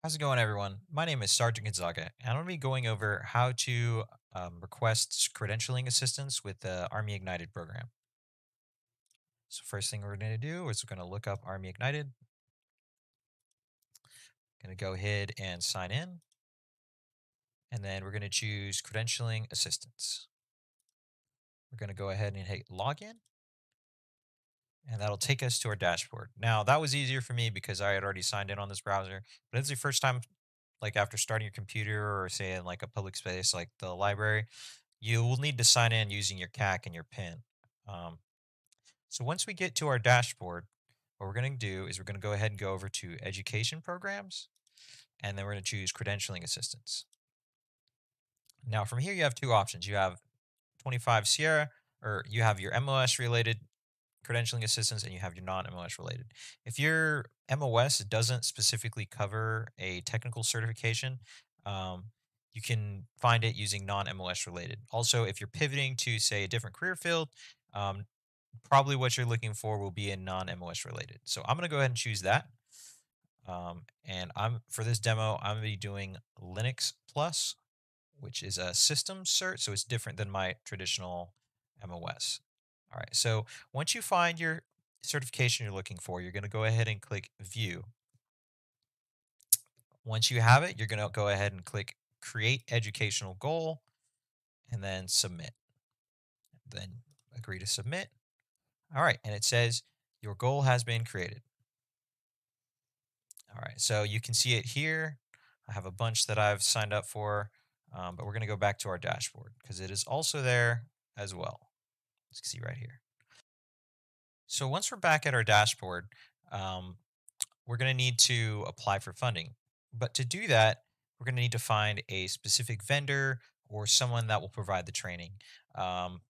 How's it going, everyone? My name is Sergeant Gonzaga, and I'm going to be going over how to request credentialing assistance with the Army Ignited program. So, first thing we're going to do is we're going to look up Army Ignited. Going to go ahead and sign in, and then we're going to choose credentialing assistance. We're going to go ahead and hit login, and that'll take us to our dashboard. Now, that was easier for me because I had already signed in on this browser, but if it's your first time, like after starting your computer or say in like a public space like the library, you will need to sign in using your CAC and your PIN. Um, so once we get to our dashboard, what we're going to do is we're going to go ahead and go over to education programs, and then we're going to choose credentialing assistance. Now from here, you have two options. You have 25 Sierra, or you have your MOS related credentialing assistance, and you have your non-MOS related. If your MOS doesn't specifically cover a technical certification, um, you can find it using non-MOS related. Also, if you're pivoting to say a different career field, um, probably what you're looking for will be in non-MOS related. So I'm going to go ahead and choose that. And I'm for this demo, I'm going to be doing Linux Plus, which is a system cert, so it's different than my traditional MOS. All right, so once you find your certification you're looking for, you're going to go ahead and click View. Once you have it, you're going to go ahead and click Create Educational Goal and then Submit. Then agree to submit. All right, and it says your goal has been created. All right, so you can see it here. I have a bunch that I've signed up for, but we're going to go back to our dashboard because it is also there as well. Let's see right here. So once we're back at our dashboard, um, we're going to need to apply for funding. But to do that, we're going to need to find a specific vendor or someone that will provide the training. Um,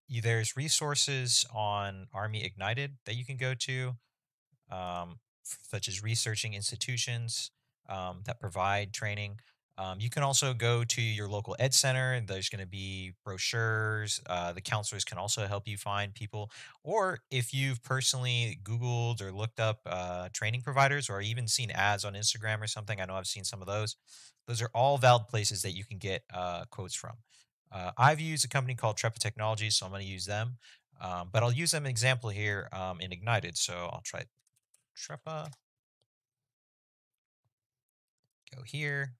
there's resources on Army Ignited that you can go to, such as researching institutions that provide training. You can also go to your local ed center, and there's going to be brochures. The counselors can also help you find people. Or if you've personally Googled or looked up training providers or even seen ads on Instagram or something, I know I've seen some of those. Those are all valid places that you can get quotes from. I've used a company called Trepa Technologies, so I'm going to use them. But I'll use them example here in Ignited. So I'll try Trepa, go here,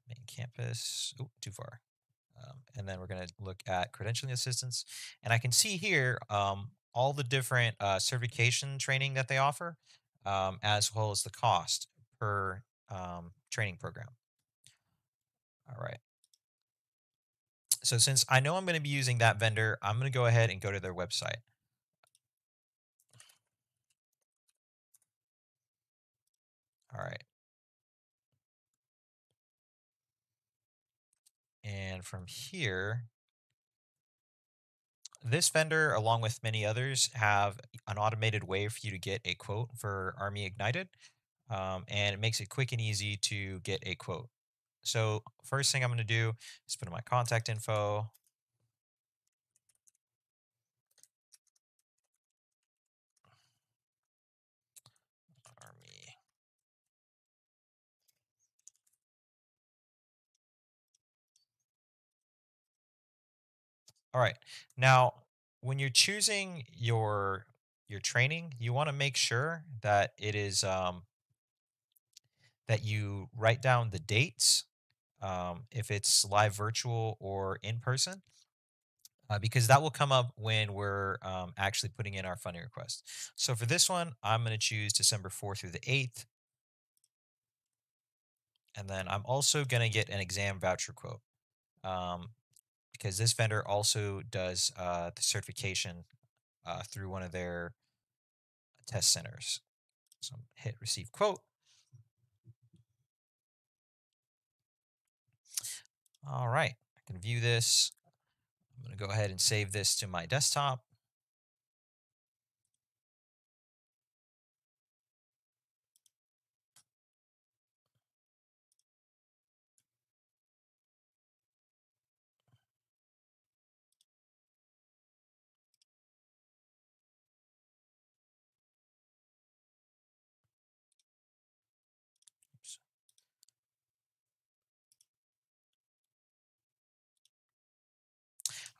main campus. Oh, too far. And then we're going to look at credentialing assistance. And I can see here all the different certification training that they offer, as well as the cost per training program. All right. So since I know I'm going to be using that vendor, I'm going to go ahead and go to their website. All right. And from here, this vendor, along with many others, have an automated way for you to get a quote for Army Ignited, and it makes it quick and easy to get a quote. So first thing I'm going to do is put in my contact info. Army. All right. Now, when you're choosing your training, you want to make sure that it is that you write down the dates, if it's live virtual or in person, because that will come up when we're actually putting in our funding request. So for this one, I'm going to choose December 4th through the 8th. And then I'm also going to get an exam voucher quote, um, because this vendor also does the certification through one of their test centers. So hit receive quote. All right, I can view this. I'm going to go ahead and save this to my desktop.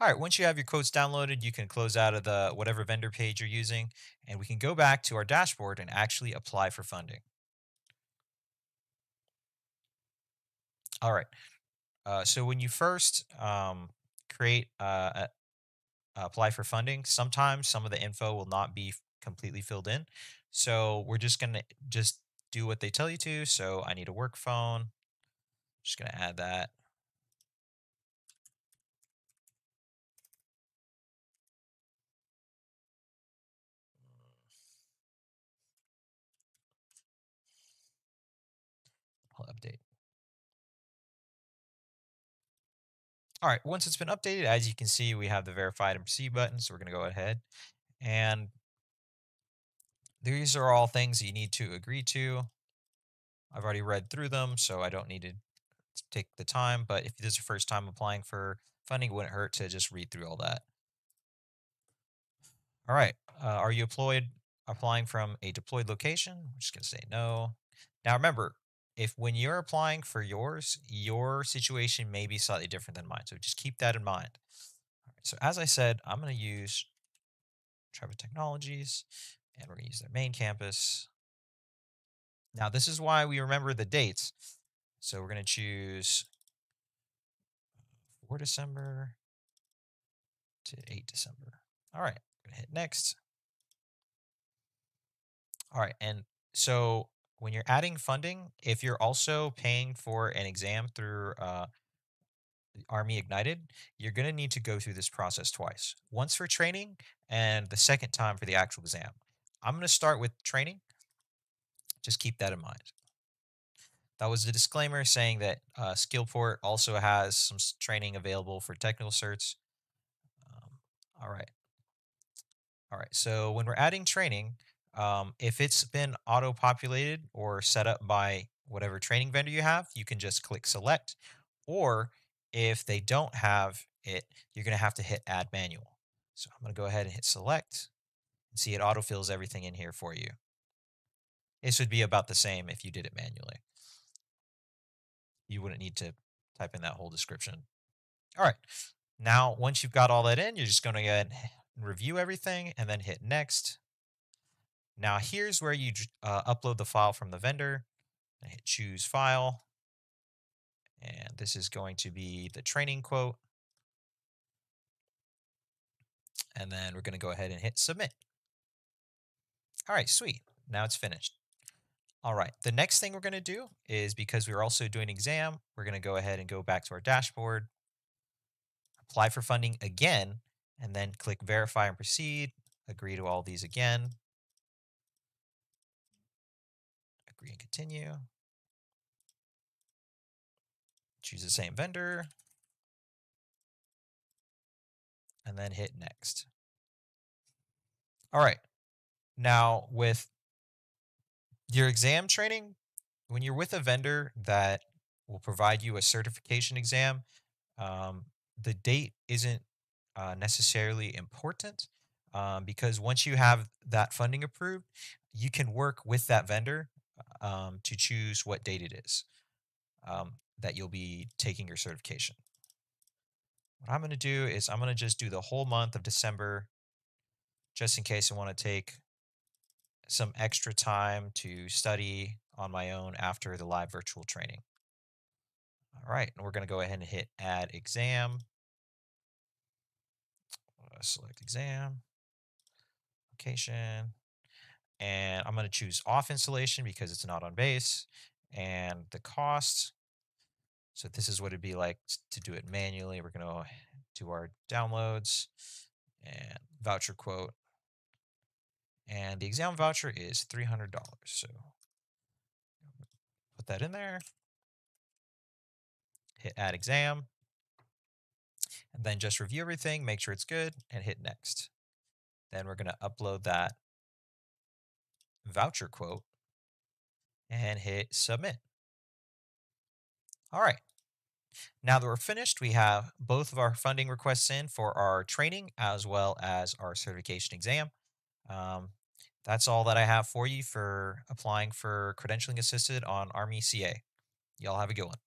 All right, once you have your quotes downloaded, you can close out of the whatever vendor page you're using, and we can go back to our dashboard and actually apply for funding. All right. So when you first create apply for funding, sometimes some of the info will not be completely filled in. So we're just gonna just do what they tell you to. So I need a work phone. Just gonna add that. I'll update. All right. Once it's been updated, as you can see, we have the verified and proceed button. So we're gonna go ahead and these are all things you need to agree to. I've already read through them, so I don't need to take the time. But if this is your first time applying for funding, it wouldn't hurt to just read through all that. All right. Are you applying from a deployed location? I'm just going to say no. Now remember, if when you're applying for yours, your situation may be slightly different than mine. So just keep that in mind. All right, so as I said, I'm going to use Trepa Technologies, and we're going to use their main campus. Now this is why we remember the dates. So we're going to choose 4 December to 8 December. All right, I'm going to hit next. All right, and so when you're adding funding, if you're also paying for an exam through Army Ignited, you're going to need to go through this process twice. Once for training and the second time for the actual exam. I'm going to start with training. Just keep that in mind. That was the disclaimer saying that Skillport also has some training available for technical certs. All right. All right. So when we're adding training, if it's been auto-populated or set up by whatever training vendor you have, you can just click select. Or if they don't have it, you're going to have to hit add manual. So I'm going to go ahead and hit select and see it autofills everything in here for you. This would be about the same if you did it manually. You wouldn't need to type in that whole description. All right. Now, once you've got all that in, you're just going to go ahead and review everything and then hit next. Now here's where you upload the file from the vendor. I hit choose file. And this is going to be the training quote. And then we're going to go ahead and hit submit. All right, sweet. Now it's finished. All right, the next thing we're going to do is because we're also doing exam, we're going to go ahead and go back to our dashboard, apply for funding again, and then click verify and proceed, agree to all these again, agree and continue, choose the same vendor, and then hit next. All right, now with your exam training, when you're with a vendor that will provide you a certification exam, the date isn't necessarily important because once you have that funding approved, you can work with that vendor to choose what date it is that you'll be taking your certification. What I'm going to do is I'm going to just do the whole month of December just in case I want to take some extra time to study on my own after the live virtual training. All right, and we're going to go ahead and hit add exam. Select exam, location, and I'm going to choose off installation because it's not on base, and the cost. So this is what it'd be like to do it manually. We're going to do our downloads and voucher quote. And the exam voucher is $300. So put that in there, hit add exam, and then just review everything, make sure it's good, and hit next. Then we're going to upload that voucher quote and hit submit. All right. Now that we're finished, we have both of our funding requests in for our training as well as our certification exam. That's all that I have for you for applying for credentialing assisted on Army CA. Y'all have a good one.